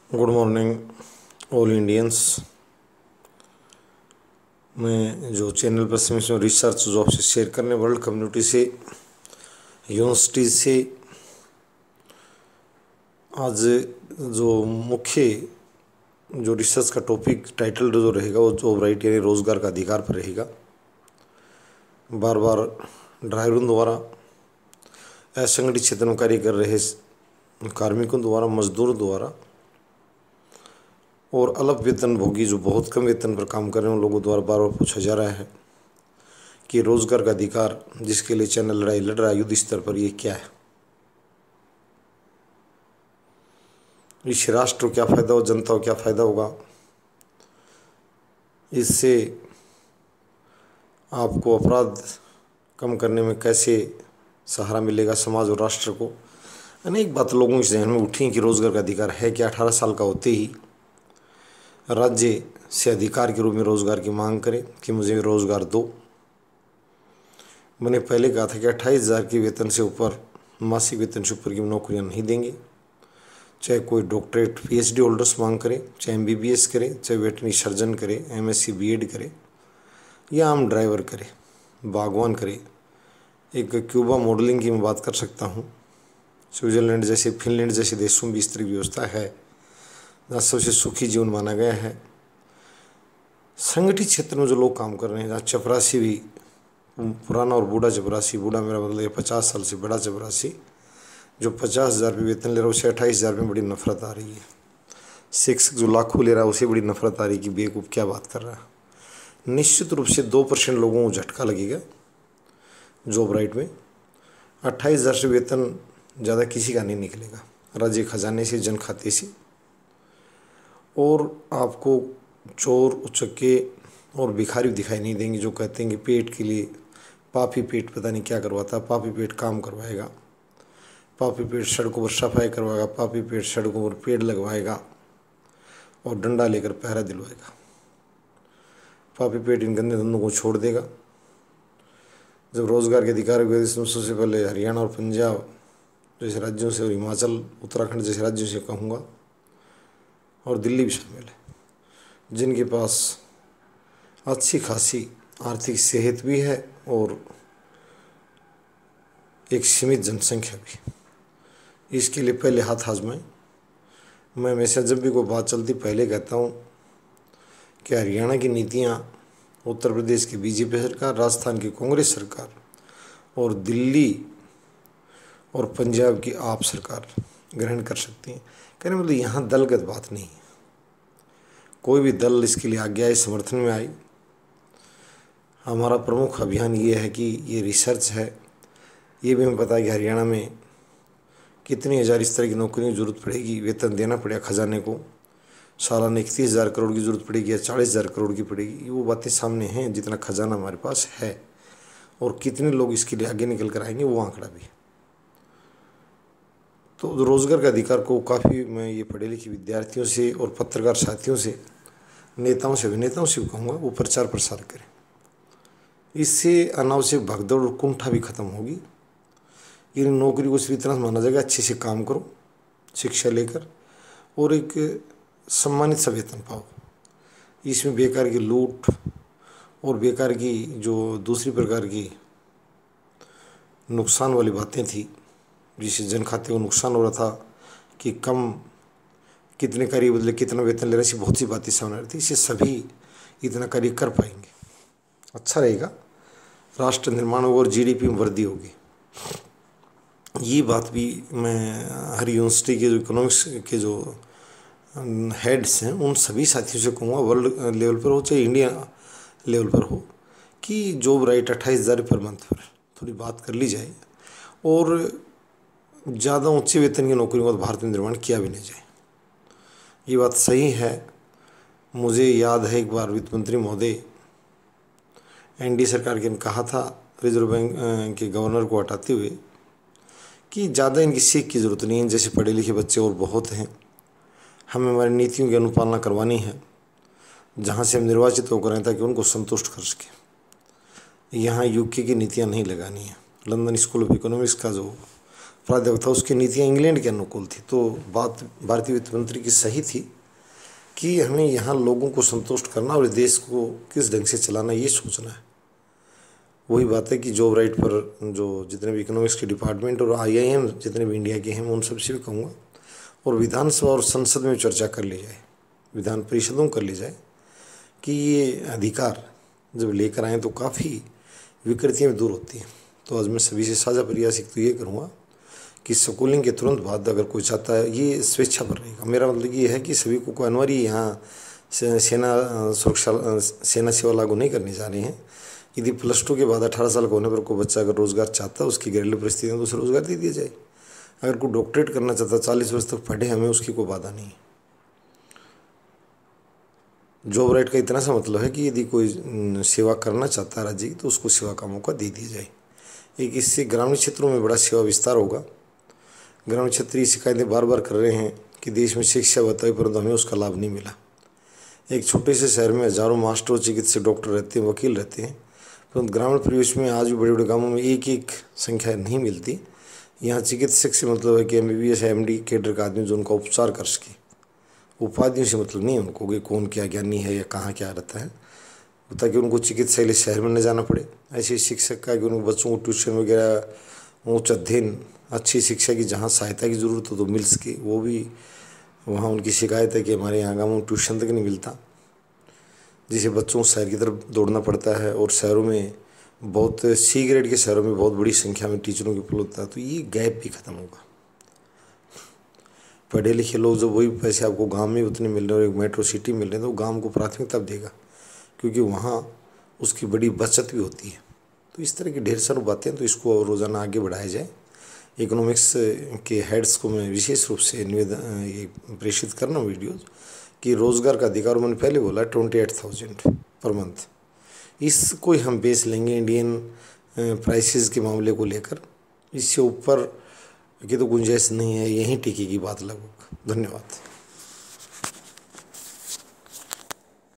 Good morning all Indians. मैं जो channel पर से रिसर्च जो आपसे शेयर करने वर्ल्ड कम्युनिटी से यूनिवर्सिटीज से आज जो मुख्य जो रिसर्च का टॉपिक टाइटल जो रहेगा वो जॉब राइट यानी रोजगार का अधिकार पर रहेगा। बार बार ड्राइवरों द्वारा असंगठित क्षेत्र में कार्य कर रहे कार्मिकों द्वारा, मजदूरों द्वारा और अल्प वेतन भोगी जो बहुत कम वेतन पर काम कर रहे हैं उन लोगों द्वारा बार बार पूछा जा रहा है कि रोजगार का अधिकार जिसके लिए चाइना लड़ाई लड़ रहा है युद्ध स्तर पर, ये क्या है, इस राष्ट्र को क्या फायदा हो, जनता को क्या फायदा होगा, इससे आपको अपराध कम करने में कैसे सहारा मिलेगा समाज और राष्ट्र को। अनेक बात लोगों के जहन में उठी कि रोजगार का अधिकार है क्या। 18 साल का होते ही राज्य से अधिकार के रूप में रोजगार की मांग करें कि मुझे रोजगार दो। मैंने पहले कहा था कि 28,000 के वेतन से ऊपर, मासिक वेतन से ऊपर की नौकरियां नहीं देंगे, चाहे कोई डॉक्टरेट पीएचडी होल्डर्स मांग करे, चाहे एमबीबीएस करे, चाहे वेटरनरी सर्जन करे, एमएससी बीएड करे या आम ड्राइवर करे, बागवान करे। एक क्यूबा मॉडलिंग की मैं बात कर सकता हूँ। स्विट्जरलैंड जैसे, फिनलैंड जैसे देशों में भी इस तरह की व्यवस्था है जहाँ सबसे सुखी जीवन माना गया है। संगठित क्षेत्र में जो लोग काम कर रहे हैं, जहाँ चपरासी भी, पुराना और बूढ़ा चपरासी, बूढ़ा मेरा मतलब ये 50 साल से बड़ा चपरासी जो 50,000 रुपये वेतन ले रहा है उसे 28,000 रुपये में बड़ी नफरत आ रही है। शिक्षक जो लाखों ले रहा है उसे बड़ी नफरत आ रही है कि बेवकूफ़ क्या बात कर रहा है। निश्चित रूप से 2% लोगों को झटका लगेगा जॉब राइट में। 28,000 से वेतन ज़्यादा किसी का नहीं निकलेगा राज्य खजाने से, जन खाते से। और आपको चोर, उचक्के और भिखारी दिखाई नहीं देंगे जो कहते हैं कि पेट के लिए पापी पेट पता नहीं क्या करवाता, पापी पेट काम करवाएगा, पापी पेट सड़कों पर सफाई करवाएगा, पापी पेट सड़कों पर पेड़ लगवाएगा और डंडा लेकर पहरा दिलवाएगा। पापी पेट इन गंदे धंधों को छोड़ देगा। जब रोजगार के अधिकार हुए सबसे पहले हरियाणा और पंजाब जैसे राज्यों से और हिमाचल, उत्तराखंड जैसे राज्यों से कहूँगा, और दिल्ली भी शामिल है, जिनके पास अच्छी खासी आर्थिक सेहत भी है और एक सीमित जनसंख्या भी। इसके लिए पहले हाथ आजमाएं। मैं हमेशा जब भी कोई बात चलती पहले कहता हूँ कि हरियाणा की नीतियाँ उत्तर प्रदेश की बीजेपी सरकार, राजस्थान की कांग्रेस सरकार और दिल्ली और पंजाब की आप सरकार ग्रहण कर सकती हैं। कहने मतलब यहाँ दलगत बात नहीं है, कोई भी दल इसके लिए आगे आए, समर्थन में आई। हमारा प्रमुख अभियान ये है कि ये रिसर्च है, ये भी हमें पता है कि हरियाणा में कितनी हज़ार इस तरह की नौकरियों की जरूरत पड़ेगी, वेतन देना पड़ेगा खजाने को, सालाना 31,000 करोड़ की जरूरत पड़ेगी या 40,000 करोड़ की पड़ेगी। वो बातें सामने हैं जितना खजाना हमारे पास है, और कितने लोग इसके लिए आगे निकल कर आएंगे वो आंकड़ा भी। तो रोज़गार के अधिकार को काफ़ी मैं ये पढ़े लिखे विद्यार्थियों से और पत्रकार साथियों से, नेताओं से, अभिनेताओं से कहूँगा वो प्रचार प्रसार करें। इससे अनावश्यक भगदड़ और कुंठा भी खत्म होगी। ये नौकरी को सिर्फ इतना माना जाएगा अच्छे से काम करो, शिक्षा लेकर, और एक सम्मानित सा वेतन पाओ। इसमें बेकार की लूट और बेकार की जो दूसरी प्रकार की नुकसान वाली बातें थी, जिससे जन खाते को नुकसान हो रहा था कि कम कितने कार्य बदले कितना वेतन ले रहे, ऐसी बहुत सी बातें सामने आ रही थी। इससे सभी इतना कार्य कर पाएंगे, अच्छा रहेगा, राष्ट्र निर्माण होगा और जीडीपी में वृद्धि होगी। ये बात भी मैं हर यूनिवर्सिटी के जो इकोनॉमिक्स के जो हेड्स हैं उन सभी साथियों से कहूँगा, वर्ल्ड लेवल पर हो चाहे इंडिया लेवल पर हो, कि जॉब राइट 28,000 पर मंथ पर थोड़ी बात कर ली जाए और ज़्यादा ऊंचे वेतन की नौकरियों का भारत में निर्माण किया भी नहीं जाए। ये बात सही है। मुझे याद है एक बार वित्त मंत्री महोदय एनडीए सरकार के ने कहा था रिजर्व बैंक के गवर्नर को हटाते हुए कि ज़्यादा इनकी सीख की ज़रूरत नहीं है, जैसे पढ़े लिखे बच्चे और बहुत हैं, हमें हमारी नीतियों की अनुपालना करवानी है जहाँ से हम निर्वाचित होकर आए ताकि उनको संतुष्ट कर सकें। यहाँ यूके की नीतियाँ नहीं लगानी है। लंदन स्कूल ऑफ इकोनॉमिक्स का जो प्राध्यापक था, उसकी नीतियाँ इंग्लैंड के अनुकूल थी। तो बात भारतीय वित्त मंत्री की सही थी कि हमें यहाँ लोगों को संतुष्ट करना और देश को किस ढंग से चलाना, ये सोचना है। वही बात है कि जॉब राइट पर जो जितने भी इकोनॉमिक्स के डिपार्टमेंट और IIM जितने भी इंडिया के हैं, मैं उन सबसे भी कहूँगा, और विधानसभा और संसद में चर्चा कर ली जाए, विधान परिषदों कर ली जाए कि ये अधिकार जब लेकर आएँ तो काफ़ी विकृतियाँ दूर होती हैं। तो आज मैं सभी से साझा प्रयास एक तो ये करूँगा कि स्कूलिंग के तुरंत बाद अगर कोई चाहता है, ये स्वेच्छा पर रहेगा। मेरा मतलब ये है कि सभी को अनिवार्य यहाँ सेना सेवा लागू नहीं करनी जा रही हैं। यदि +2 के बाद 18 साल का होने पर कोई बच्चा अगर रोजगार चाहता है, उसकी घरेलू परिस्थितियों में, तो उसे रोजगार दे दिया जाए। अगर कोई डॉक्टरेट करना चाहता है, 40 वर्ष तक पढ़े, हमें उसकी कोई बाधा नहीं। जॉब राइट का इतना सा मतलब है कि यदि कोई सेवा करना चाहता है राज्य की, तो उसको सेवा का मौका दे दिया जाए। एक इससे ग्रामीण क्षेत्रों में बड़ा सेवा विस्तार होगा। ग्रामीण क्षेत्रीय शिकायतें बार बार कर रहे हैं कि देश में शिक्षा बताई, परंतु हमें उसका लाभ नहीं मिला। एक छोटे से शहर में हजारों मास्टर, चिकित्सक, डॉक्टर रहते हैं, वकील रहते हैं, परंतु ग्रामीण परिवेश में आज भी बड़े बड़े गांवों में एक संख्या नहीं मिलती। यहाँ चिकित्सक से मतलब है कि MBBS MD कैडर का आदमी जो उनका उपचार कर सके। उपाधियों से मतलब नहीं है उनको कि कौन क्या ज्ञानी है या कहाँ क्या रहता है, ताकि उनको चिकित्सा के लिए शहर में न जाना पड़े। ऐसे शिक्षक का कि उनको बच्चों को ट्यूशन वगैरह, उच्च अध्ययन, अच्छी शिक्षा की जहाँ सहायता की ज़रूरत हो तो मिल सके, वो भी वहाँ उनकी शिकायत है कि हमारे यहाँ गाँव में ट्यूशन तक नहीं मिलता, जिसे बच्चों को शहर की तरफ दौड़ना पड़ता है। और शहरों में बहुत C ग्रेड के शहरों में बहुत बड़ी संख्या में टीचरों की उपलब्धता है। तो ये गैप भी खत्म होगा। पढ़े लिखे लोग जब वही पैसे आपको गांव में उतने मिल रहे हैं और एक मेट्रो सिटी मिल रहे हैं, तो गांव को प्राथमिकता देगा, क्योंकि वहाँ उसकी बड़ी बचत भी होती है। तो इस तरह की ढेर सारी बातें, तो इसको रोज़ाना आगे बढ़ाया जाए। इकोनॉमिक्स के हेड्स को मैं विशेष रूप से निवेदन ये प्रेषित करना वीडियोज़ कि रोज़गार का अधिकार, मैंने पहले बोला 28,000 पर मंथ, इसको ही हम बेस लेंगे इंडियन प्राइसेस के मामले को लेकर। इससे ऊपर की तो गुंजाइश नहीं है, यहीं टिकेगी बात लगभग। धन्यवाद।